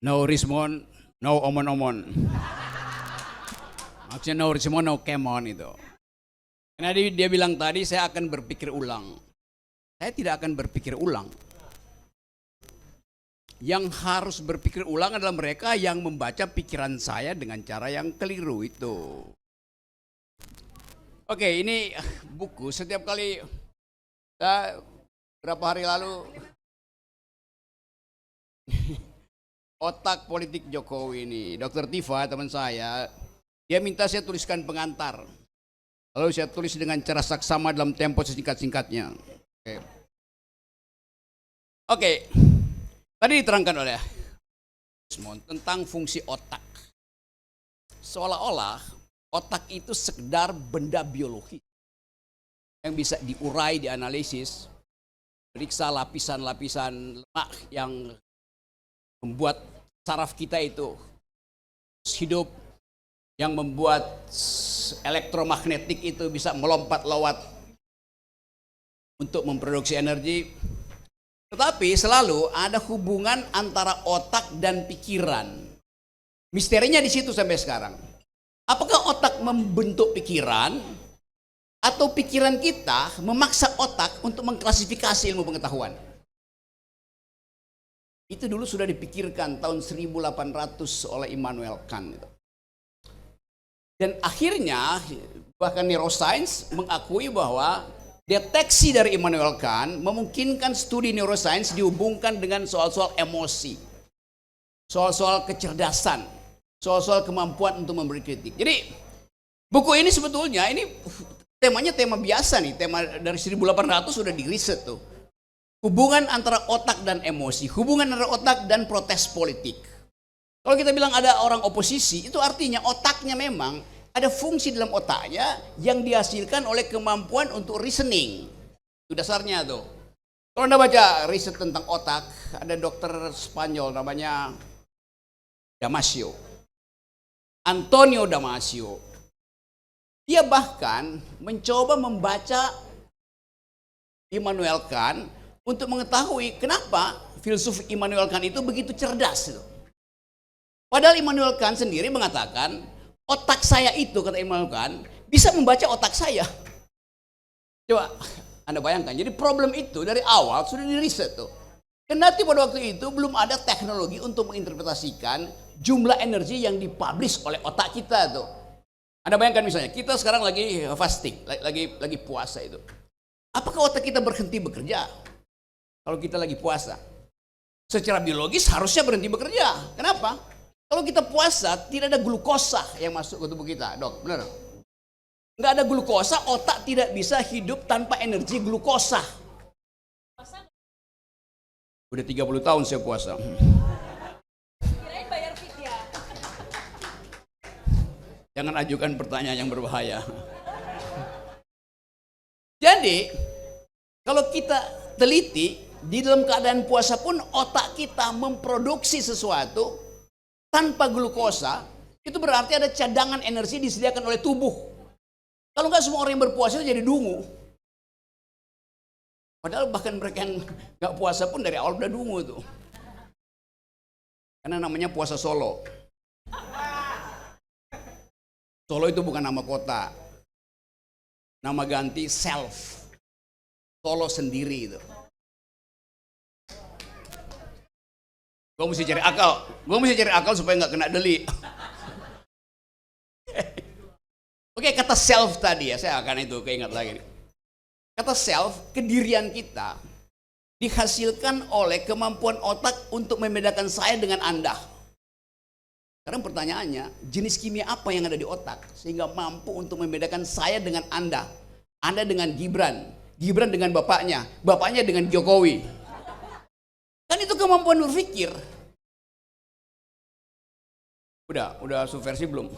No respond, no omon-omon. Maksudnya no respond, no kemon itu. Karena dia bilang tadi saya akan berpikir ulang. Saya tidak akan berpikir ulang. Yang harus berpikir ulang adalah mereka yang membaca pikiran saya dengan cara yang keliru itu. Oke, ini buku setiap kali berapa hari lalu otak politik Jokowi ini, Dr. Tifa teman saya, dia minta saya tuliskan pengantar. Lalu saya tulis dengan cara saksama dalam tempo sesingkat-singkatnya. Oke. Tadi diterangkan oleh Desmond tentang fungsi otak. Seolah-olah otak itu sekedar benda biologis yang bisa diurai, dianalisis, periksa lapisan-lapisan lemak yang membuat saraf kita itu hidup, yang membuat elektromagnetik itu bisa melompat lewat untuk memproduksi energi. Tetapi selalu ada hubungan antara otak dan pikiran. Misterinya di situ sampai sekarang. Apakah otak membentuk pikiran atau pikiran kita memaksa otak untuk mengklasifikasi ilmu pengetahuan? Itu dulu sudah dipikirkan tahun 1800 oleh Immanuel Kant. Dan akhirnya bahkan neuroscience mengakui bahwa deteksi dari Immanuel Kant memungkinkan studi neuroscience dihubungkan dengan soal-soal emosi, soal-soal kecerdasan, soal-soal kemampuan untuk memberi kritik. Jadi buku ini sebetulnya ini temanya tema biasa nih, tema dari 1800 sudah diriset tuh. Hubungan antara otak dan emosi, hubungan antara otak dan protes politik. Kalau kita bilang ada orang oposisi, itu artinya otaknya memang ada fungsi dalam otaknya yang dihasilkan oleh kemampuan untuk reasoning. Itu dasarnya tuh. Kalau Anda baca riset tentang otak, ada dokter Spanyol namanya Damasio. Antonio Damasio. Dia bahkan mencoba membaca Immanuel Kant untuk mengetahui kenapa filsuf Immanuel Kant itu begitu cerdas. Padahal Immanuel Kant sendiri mengatakan, otak saya itu, kata Immanuel Kant, bisa membaca otak saya. Coba Anda bayangkan, jadi problem itu dari awal sudah diriset tuh. Kendati pada waktu itu belum ada teknologi untuk menginterpretasikan jumlah energi yang dipublish oleh otak kita tuh. Anda bayangkan misalnya, kita sekarang lagi fasting, lagi puasa itu. Apakah otak kita berhenti bekerja kalau kita lagi puasa? Secara biologis harusnya berhenti bekerja. Kenapa? Kalau kita puasa, tidak ada glukosa yang masuk ke tubuh kita, dok, benar? Nggak ada glukosa, otak tidak bisa hidup tanpa energi glukosa. Udah 30 tahun saya puasa. Kirain bayar fidya. Jangan ajukan pertanyaan yang berbahaya. Jadi, kalau kita teliti, di dalam keadaan puasa pun otak kita memproduksi sesuatu tanpa glukosa, itu berarti ada cadangan energi disediakan oleh tubuh. Kalau nggak semua orang yang berpuasa itu jadi dungu. Padahal bahkan mereka yang nggak puasa pun dari awal udah dungu tuh. Karena namanya puasa Solo. Solo itu bukan nama kota. Nama ganti self. Solo sendiri itu. Gue mesti cari akal supaya nggak kena deli. Oke, kata self tadi ya, saya akan itu keingat lagi. Kata self, kedirian kita dihasilkan oleh kemampuan otak untuk membedakan saya dengan Anda. Sekarang pertanyaannya, jenis kimia apa yang ada di otak sehingga mampu untuk membedakan saya dengan Anda, Anda dengan Gibran, Gibran dengan bapaknya, bapaknya dengan Jokowi. Kan itu kemampuan berpikir. Udah subversi belum?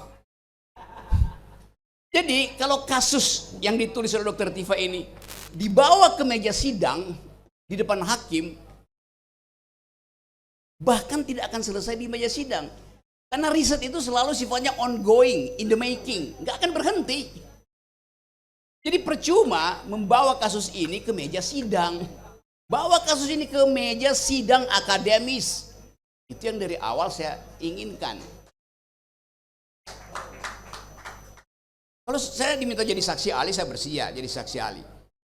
Jadi kalau kasus yang ditulis oleh Dr. Tifa ini dibawa ke meja sidang di depan hakim, bahkan tidak akan selesai di meja sidang. Karena riset itu selalu sifatnya ongoing, in the making, nggak akan berhenti. Jadi percuma membawa kasus ini ke meja sidang. Bawa kasus ini ke meja sidang akademis. Itu yang dari awal saya inginkan. Kalau saya diminta jadi saksi ahli, saya bersedia jadi saksi ahli.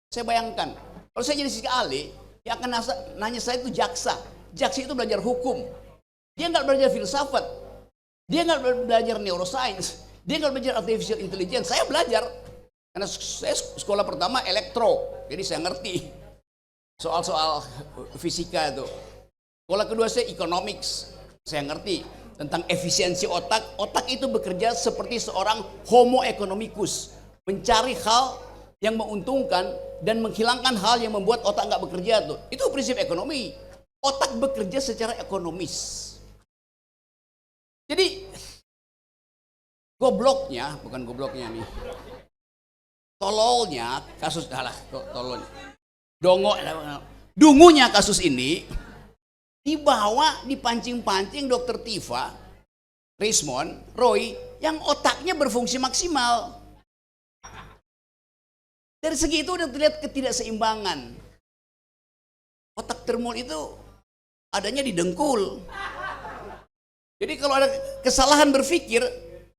Saya bayangkan, kalau saya jadi saksi ahli, yang akan nanya saya itu jaksa. Jaksa itu belajar hukum. Dia nggak belajar filsafat. Dia nggak belajar neuroscience. Dia nggak belajar artificial intelligence. Saya belajar. Karena saya sekolah pertama elektro. Jadi saya ngerti soal-soal fisika itu. Sekolah kedua saya economics. Saya ngerti tentang efisiensi otak. Otak itu bekerja seperti seorang homo economicus. Mencari hal yang menguntungkan dan menghilangkan hal yang membuat otak nggak bekerja tuh. Itu prinsip ekonomi. Otak bekerja secara ekonomis. Jadi gobloknya, bukan gobloknya nih. Tololnya kasus tololnya. Dungunya kasus ini dibawa dipancing-pancing Dokter Tifa, Rismond, Roy yang otaknya berfungsi maksimal. Dari segi itu udah terlihat ketidakseimbangan. Otak termul itu adanya di dengkul. Jadi kalau ada kesalahan berpikir,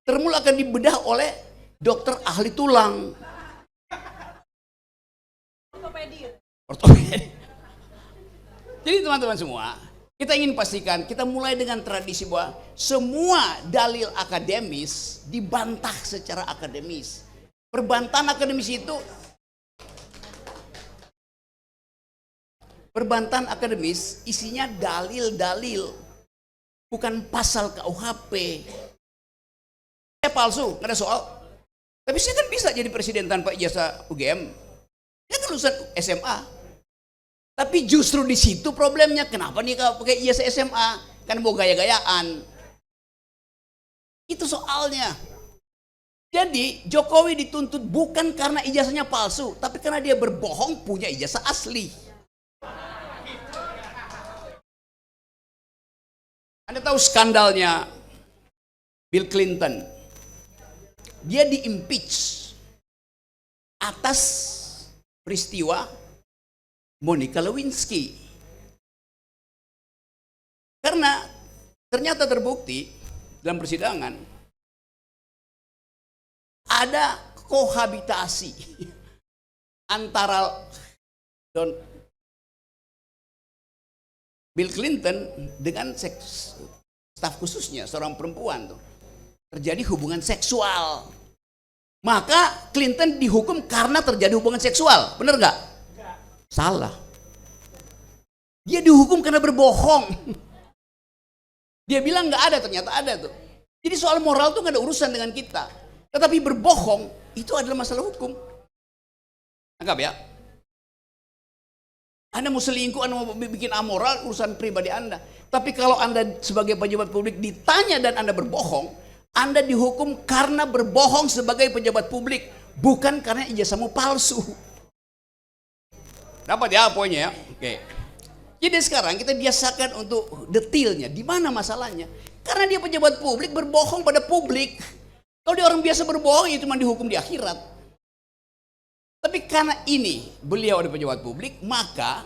termul akan dibedah oleh dokter ahli tulang. Ortopedi. Jadi teman-teman semua, kita ingin pastikan, kita mulai dengan tradisi bahwa semua dalil akademis dibantah secara akademis. Perbantahan akademis itu perbantahan akademis isinya dalil-dalil, bukan pasal KUHP. Saya palsu, nggak ada soal. Tapi saya kan bisa jadi presiden tanpa ijazah UGM. Saya kan lulusan SMA. Tapi justru di situ problemnya. Kenapa nih kalau pakai ijazah SMA? Kan mau gaya-gayaan. Itu soalnya. Jadi Jokowi dituntut bukan karena ijazahnya palsu, tapi karena dia berbohong punya ijazah asli. Anda tahu skandalnya Bill Clinton? Dia di-impeach atas peristiwa Monica Lewinsky. Karena ternyata terbukti dalam persidangan ada kohabitasi antara Bill Clinton dengan staf khususnya, seorang perempuan tuh. Terjadi hubungan seksual. Maka Clinton dihukum karena terjadi hubungan seksual. Benar nggak? Salah. Dia dihukum karena berbohong. Dia bilang nggak ada, ternyata ada tuh. Jadi soal moral tuh nggak ada urusan dengan kita. Tetapi berbohong itu adalah masalah hukum. Anggap ya. Anda mau selingkuh, Anda mau bikin amoral, urusan pribadi Anda. Tapi kalau Anda sebagai pejabat publik ditanya dan Anda berbohong, Anda dihukum karena berbohong sebagai pejabat publik, bukan karena ijazahmu palsu. Dapat ya poinnya ya? Oke. Jadi sekarang kita biasakan untuk detailnya, di mana masalahnya? Karena dia pejabat publik berbohong pada publik. Kalau dia orang biasa berbohong, ya cuma dihukum di akhirat. Tapi karena ini beliau adalah pejabat publik, maka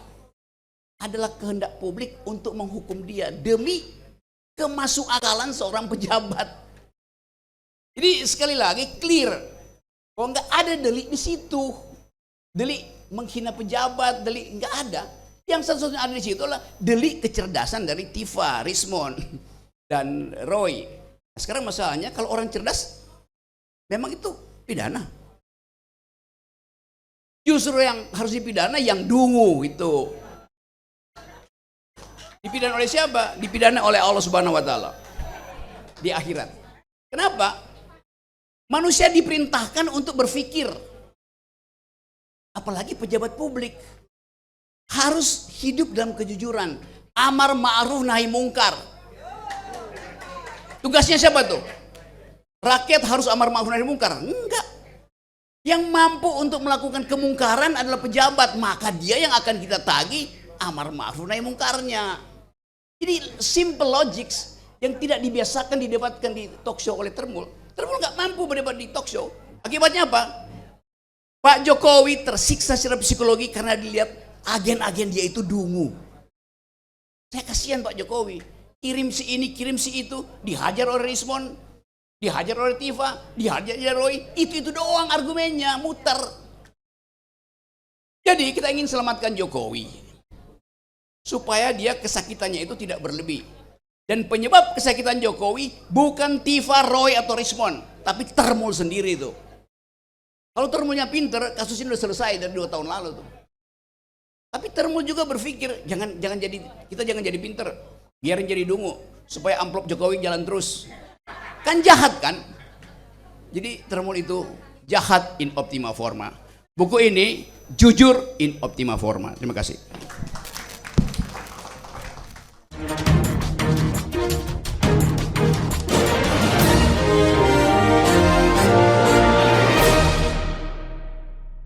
adalah kehendak publik untuk menghukum dia demi kemasukakalan seorang pejabat. Jadi sekali lagi clear, bahwa nggak ada delik di situ, delik menghina pejabat, delik nggak ada. Yang satu-satunya ada di situ adalah delik kecerdasan dari Tifa, Rismond, dan Roy. Nah, sekarang masalahnya kalau orang cerdas, memang itu pidana. Justru yang harus dipidana yang dungu itu. Dipidana oleh siapa? Dipidana oleh Allah Subhanahu wa taala di akhirat. Kenapa? Manusia diperintahkan untuk berpikir. Apalagi pejabat publik harus hidup dalam kejujuran, amar ma'ruf nahi mungkar. Tugasnya siapa tuh? Rakyat harus amar ma'ruf nahi mungkar? Enggak. Yang mampu untuk melakukan kemungkaran adalah pejabat, maka dia yang akan kita tagih amar ma'ruf nahi mungkarnya. Jadi simple logics yang tidak dibiasakan didebatkan di talk show oleh Termul. Termul nggak mampu berdebat di talk show. Akibatnya apa? Pak Jokowi tersiksa secara psikologi karena dilihat agen-agen dia itu dungu. Saya kasihan Pak Jokowi. kirim si ini, kirim si itu, dihajar oleh Rismon, dihajar oleh Tifa, dihajar oleh Roy, itu doang argumennya, muter. Jadi kita ingin selamatkan Jokowi, supaya dia kesakitannya itu tidak berlebih. Dan penyebab kesakitan Jokowi bukan Tifa, Roy, atau Rismon, tapi Termul sendiri itu. Kalau Termulnya pinter, kasus ini udah selesai dari 2 tahun lalu tuh. Tapi Termul juga berpikir, kita jangan jadi pinter, biarin jadi dungu, supaya amplop Jokowi jalan terus. Kan jahat kan? Jadi Termul itu jahat in optima forma. Buku ini jujur in optima forma. Terima kasih.